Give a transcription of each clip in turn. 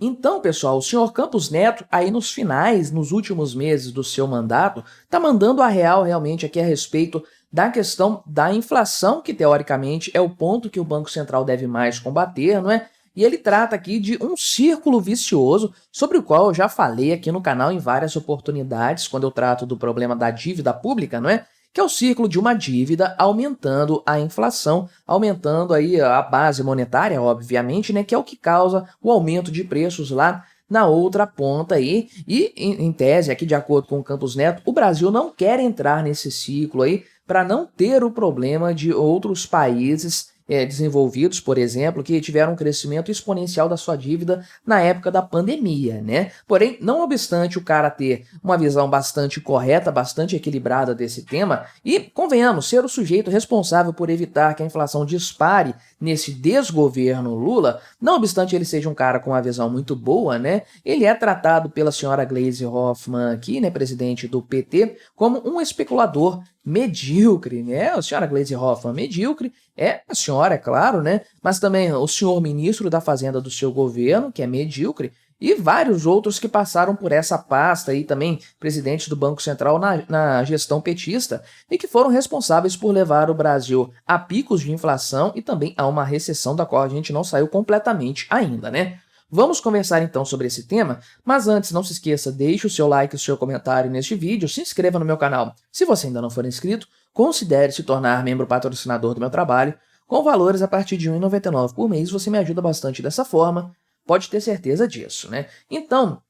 Então, pessoal, o senhor Campos Neto, aí nos últimos meses do seu mandato, está mandando a real realmente aqui a respeito da questão da inflação, que teoricamente é o ponto que o Banco Central deve mais combater, não é? E ele trata aqui de um círculo vicioso, sobre o qual eu já falei aqui no canal em várias oportunidades, quando eu trato do problema da dívida pública, não é? Que é o ciclo de uma dívida aumentando a inflação, aumentando aí a base monetária, obviamente, né, que é o que causa o aumento de preços lá na outra ponta aí. E, em tese, aqui de acordo com o Campos Neto, o Brasil não quer entrar nesse ciclo aí para não ter o problema de outros países desenvolvidos, por exemplo, que tiveram um crescimento exponencial da sua dívida na época da pandemia, né? Porém, não obstante o cara ter uma visão bastante correta, bastante equilibrada desse tema, e, convenhamos, ser o sujeito responsável por evitar que a inflação dispare nesse desgoverno Lula, não obstante ele seja um cara com uma visão muito boa, né? Ele é tratado pela senhora Gleisi Hoffmann aqui, né, presidente do PT, como um especulador medíocre, né? A senhora Gleisi Hoffmann, medíocre, é a senhora, é claro, né? Mas também o senhor ministro da Fazenda do seu governo, que é medíocre, e vários outros que passaram por essa pasta aí também, presidentes do Banco Central na gestão petista, e que foram responsáveis por levar o Brasil a picos de inflação e também a uma recessão da qual a gente não saiu completamente ainda, né? Vamos conversar então sobre esse tema, mas antes não se esqueça, deixe o seu like e o seu comentário neste vídeo, se inscreva no meu canal. Se você ainda não for inscrito, considere se tornar membro patrocinador do meu trabalho. Com valores a partir de R$ 1,99 por mês, você me ajuda bastante dessa forma, pode ter certeza disso, né? Então,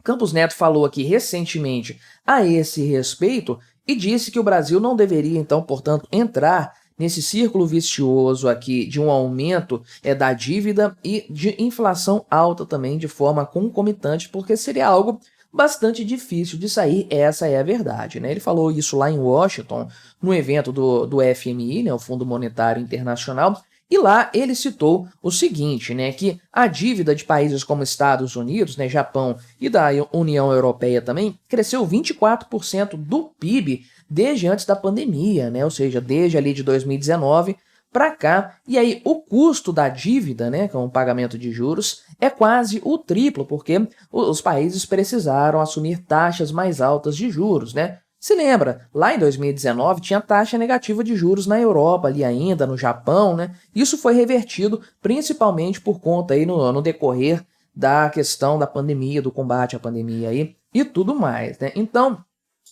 Campos Neto falou aqui recentemente a esse respeito e disse que o Brasil não deveria, então, portanto, entrar nesse círculo vicioso aqui de um aumento da dívida e de inflação alta também de forma concomitante, porque seria algo bastante difícil de sair, essa é a verdade, né? Ele falou isso lá em Washington, no evento do FMI, né, o Fundo Monetário Internacional, e lá ele citou o seguinte, né, que a dívida de países como Estados Unidos, né, Japão e da União Europeia também cresceu 24% do PIB desde antes da pandemia, né, ou seja, desde ali de 2019 para cá. E aí o custo da dívida, né, com o pagamento de juros, é quase o triplo, porque os países precisaram assumir taxas mais altas de juros, né? Se lembra, lá em 2019 tinha taxa negativa de juros na Europa, ali ainda, no Japão, né? Isso foi revertido principalmente por conta aí no decorrer da questão da pandemia, do combate à pandemia aí e tudo mais, né? Então,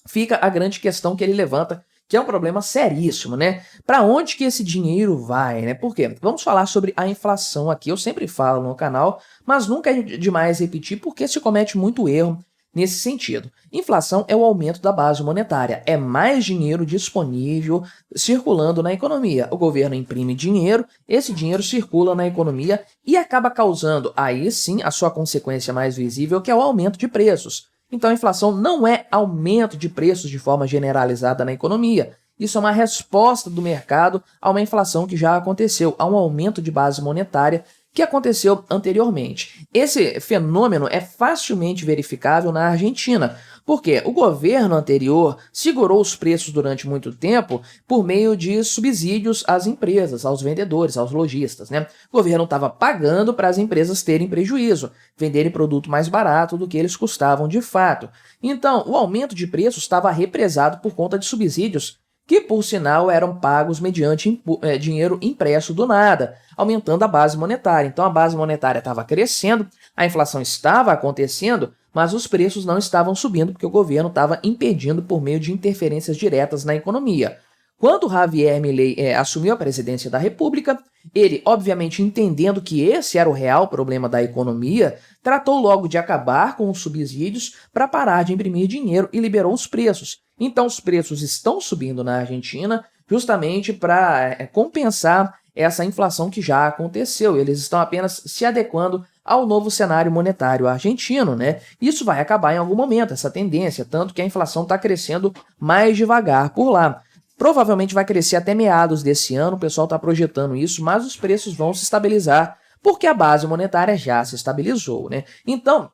fica a grande questão que ele levanta, que é um problema seríssimo, né? Para onde que esse dinheiro vai, né? Por quê? Vamos falar sobre a inflação aqui, eu sempre falo no canal, mas nunca é demais repetir porque se comete muito erro nesse sentido. Inflação é o aumento da base monetária, é mais dinheiro disponível circulando na economia. O governo imprime dinheiro, esse dinheiro circula na economia e acaba causando, aí sim, a sua consequência mais visível, que é o aumento de preços. Então a inflação não é aumento de preços de forma generalizada na economia. Isso é uma resposta do mercado a uma inflação que já aconteceu, a um aumento de base monetária que aconteceu anteriormente. Esse fenômeno é facilmente verificável na Argentina, porque o governo anterior segurou os preços durante muito tempo por meio de subsídios às empresas, aos vendedores, aos lojistas, né? O governo estava pagando para as empresas terem prejuízo, venderem produto mais barato do que eles custavam de fato. Então, o aumento de preços estava represado por conta de subsídios que, por sinal, eram pagos mediante dinheiro impresso do nada, aumentando a base monetária. Então, a base monetária estava crescendo, a inflação estava acontecendo, mas os preços não estavam subindo porque o governo estava impedindo por meio de interferências diretas na economia. Quando Javier Milei assumiu a presidência da República, ele, obviamente entendendo que esse era o real problema da economia, tratou logo de acabar com os subsídios para parar de imprimir dinheiro e liberou os preços. Então os preços estão subindo na Argentina justamente para compensar essa inflação que já aconteceu. Eles estão apenas se adequando ao novo cenário monetário argentino, né? Isso vai acabar em algum momento, essa tendência, tanto que a inflação está crescendo mais devagar por lá. Provavelmente vai crescer até meados desse ano, o pessoal está projetando isso, mas os preços vão se estabilizar porque a base monetária já se estabilizou, né? Então,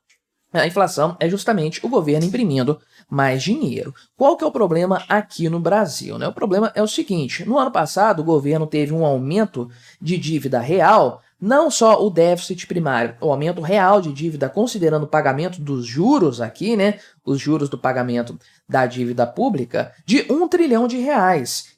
a inflação é justamente o governo imprimindo mais dinheiro. Qual que é o problema aqui no Brasil, né? O problema é o seguinte, no ano passado o governo teve um aumento de dívida real não só o déficit primário, o aumento real de dívida, considerando o pagamento dos juros aqui, né, os juros do pagamento da dívida pública, de R$ 1 trilhão.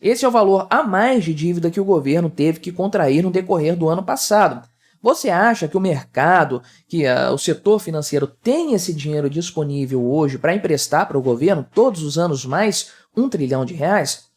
Esse é o valor a mais de dívida que o governo teve que contrair no decorrer do ano passado. Você acha que o mercado, que o setor financeiro tem esse dinheiro disponível hoje para emprestar para o governo todos os anos mais R$ 1 trilhão?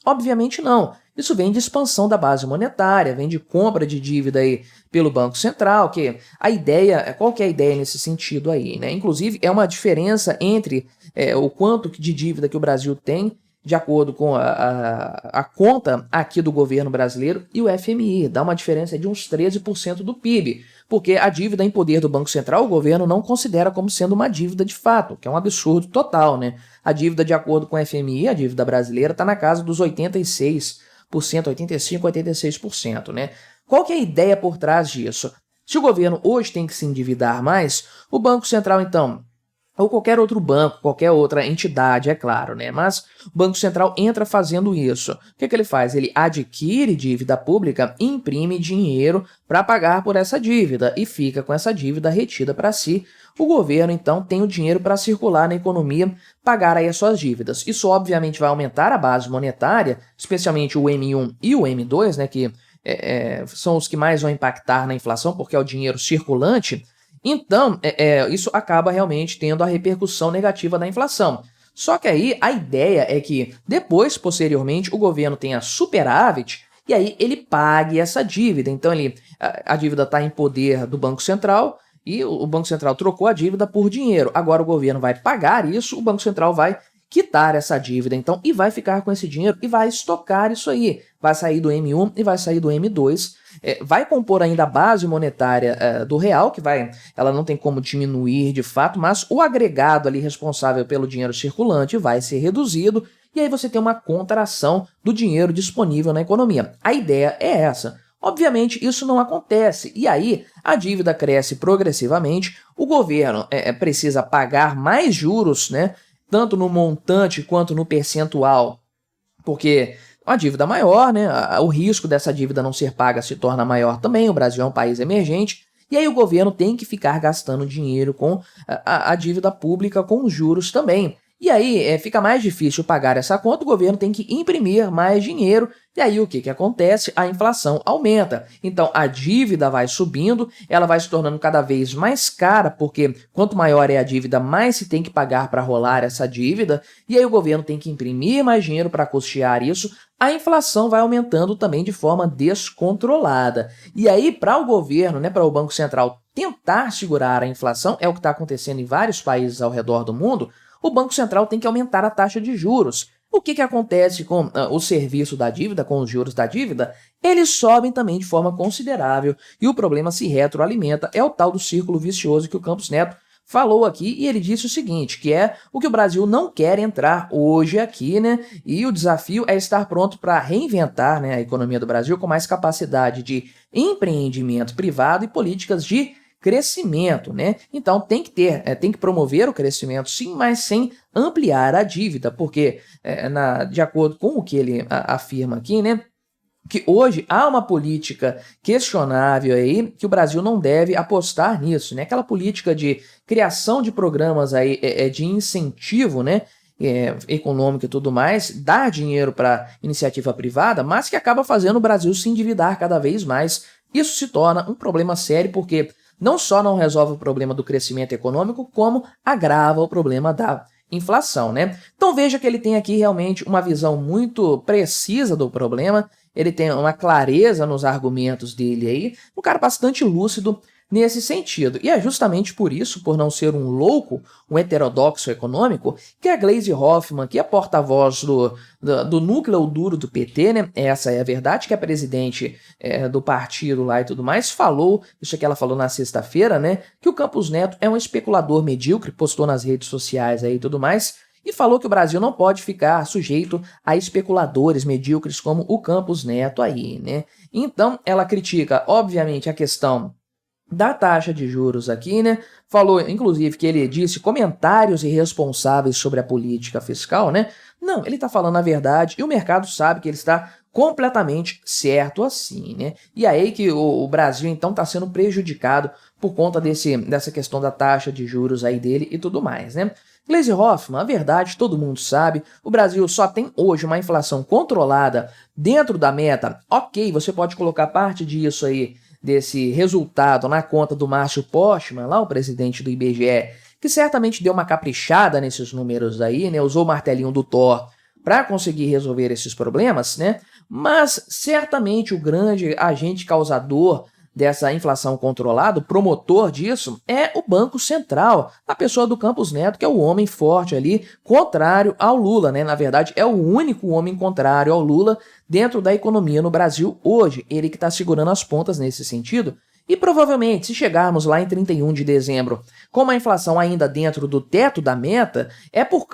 Obviamente não. Isso vem de expansão da base monetária, vem de compra de dívida aí pelo Banco Central, que a ideia, qual que é a ideia nesse sentido aí, né? Inclusive, é uma diferença entre o quanto de dívida que o Brasil tem de acordo com a conta aqui do governo brasileiro e o FMI. Dá uma diferença de uns 13% do PIB, porque a dívida em poder do Banco Central o governo não considera como sendo uma dívida de fato, que é um absurdo total, né? A dívida, de acordo com o FMI, a dívida brasileira está na casa dos 86%, 85%, 86%, né? Qual que é a ideia por trás disso? Se o governo hoje tem que se endividar mais, o Banco Central, então, ou qualquer outro banco, qualquer outra entidade, é claro, né? Mas o Banco Central entra fazendo isso. O que ele faz? Ele adquire dívida pública e imprime dinheiro para pagar por essa dívida e fica com essa dívida retida para si. O governo, então, tem o dinheiro para circular na economia, pagar aí as suas dívidas. Isso, obviamente, vai aumentar a base monetária, especialmente o M1 e o M2, né? Que são os que mais vão impactar na inflação, porque é o dinheiro circulante. Então, isso acaba realmente tendo a repercussão negativa da inflação. Só que aí a ideia é que depois, posteriormente, o governo tenha superávit e aí ele pague essa dívida. Então, a dívida está em poder do Banco Central e o Banco Central trocou a dívida por dinheiro. Agora o governo vai pagar isso, o Banco Central vai quitar essa dívida, então, e vai ficar com esse dinheiro e vai estocar isso aí. Vai sair do M1 e vai sair do M2. Vai compor ainda a base monetária do real, que ela não tem como diminuir de fato, mas o agregado ali responsável pelo dinheiro circulante vai ser reduzido, e aí você tem uma contração do dinheiro disponível na economia. A ideia é essa. Obviamente, isso não acontece, e aí a dívida cresce progressivamente, o governo precisa pagar mais juros, né, tanto no montante quanto no percentual, porque uma dívida maior, né, o risco dessa dívida não ser paga se torna maior também, o Brasil é um país emergente, e aí o governo tem que ficar gastando dinheiro com a dívida pública, com os juros também. E aí fica mais difícil pagar essa conta, o governo tem que imprimir mais dinheiro, e aí o que acontece? A inflação aumenta. Então a dívida vai subindo, ela vai se tornando cada vez mais cara, porque quanto maior é a dívida, mais se tem que pagar para rolar essa dívida, e aí o governo tem que imprimir mais dinheiro para custear isso, a inflação vai aumentando também de forma descontrolada. E aí, para o governo, né, para o Banco Central tentar segurar a inflação, é o que está acontecendo em vários países ao redor do mundo, o Banco Central tem que aumentar a taxa de juros. O que acontece com o serviço da dívida, com os juros da dívida? Eles sobem também de forma considerável e o problema se retroalimenta. É o tal do círculo vicioso que o Campos Neto falou aqui, e ele disse o seguinte, que é o que o Brasil não quer entrar hoje aqui, né? E o desafio é estar pronto para reinventar, né, a economia do Brasil com mais capacidade de empreendimento privado e políticas de crescimento, né? Então tem que promover o crescimento sim, mas sem ampliar a dívida, porque de acordo com o que ele afirma aqui, né, que hoje há uma política questionável aí que o Brasil não deve apostar nisso, né? Aquela política de criação de programas aí de incentivo, né, econômico e tudo mais, dar dinheiro para iniciativa privada, mas que acaba fazendo o Brasil se endividar cada vez mais. Isso se torna um problema sério porque não só não resolve o problema do crescimento econômico, como agrava o problema da inflação, né? Então veja que ele tem aqui realmente uma visão muito precisa do problema, ele tem uma clareza nos argumentos dele aí, um cara bastante lúcido nesse sentido. E é justamente por isso, por não ser um louco, um heterodoxo econômico, que a Gleisi Hoffmann, que é porta-voz do núcleo duro do PT, né? Essa é a verdade, que é presidente do partido lá e tudo mais, falou, isso que ela falou na sexta-feira, né? Que o Campos Neto é um especulador medíocre, postou nas redes sociais aí e tudo mais, e falou que o Brasil não pode ficar sujeito a especuladores medíocres como o Campos Neto aí, né? Então, ela critica, obviamente, a questão da taxa de juros aqui, né? Falou, inclusive, que ele disse comentários irresponsáveis sobre a política fiscal, né? Não, ele está falando a verdade e o mercado sabe que ele está completamente certo assim, né? E aí que o Brasil, então, está sendo prejudicado por conta dessa questão da taxa de juros aí dele e tudo mais, né? Gleisi Hoffmann, a verdade, todo mundo sabe, o Brasil só tem hoje uma inflação controlada dentro da meta. Ok, você pode colocar parte disso aí, desse resultado, na conta do Márcio Postman, lá o presidente do IBGE, que certamente deu uma caprichada nesses números aí, né? Usou o martelinho do Thor para conseguir resolver esses problemas, né? Mas certamente o grande agente causador dessa inflação controlada, o promotor disso, é o Banco Central, a pessoa do Campos Neto, que é o homem forte ali, contrário ao Lula, né? Na verdade, é o único homem contrário ao Lula dentro da economia no Brasil hoje, ele que está segurando as pontas nesse sentido. E provavelmente, se chegarmos lá em 31 de dezembro, com uma inflação ainda dentro do teto da meta, é por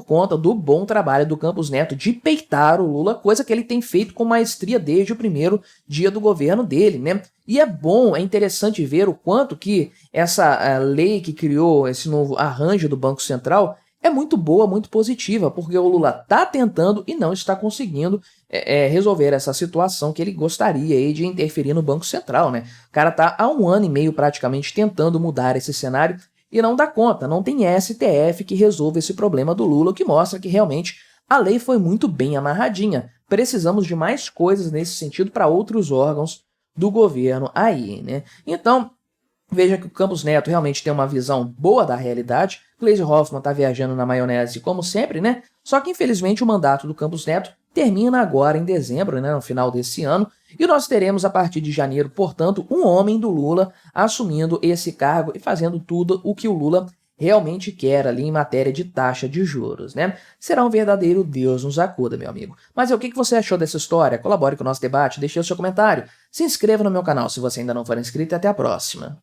conta do bom trabalho do Campos Neto de peitar o Lula, coisa que ele tem feito com maestria desde o primeiro dia do governo dele, né? E é bom, é interessante ver o quanto que essa lei que criou esse novo arranjo do Banco Central é muito boa, muito positiva, porque o Lula está tentando e não está conseguindo resolver essa situação que ele gostaria aí de interferir no Banco Central, né? O cara está há 1 ano e meio praticamente tentando mudar esse cenário e não dá conta, não tem STF que resolva esse problema do Lula, o que mostra que realmente a lei foi muito bem amarradinha. Precisamos de mais coisas nesse sentido para outros órgãos do governo aí, né? Então, veja que o Campos Neto realmente tem uma visão boa da realidade. Gleisi Hoffmann está viajando na maionese como sempre, né? Só que infelizmente o mandato do Campos Neto termina agora em dezembro, né, no final desse ano, e nós teremos a partir de janeiro, portanto, um homem do Lula assumindo esse cargo e fazendo tudo o que o Lula realmente quer ali em matéria de taxa de juros, né? Será um verdadeiro Deus nos acuda, meu amigo. Mas o que você achou dessa história? Colabore com o nosso debate, deixe o seu comentário, se inscreva no meu canal se você ainda não for inscrito e até a próxima.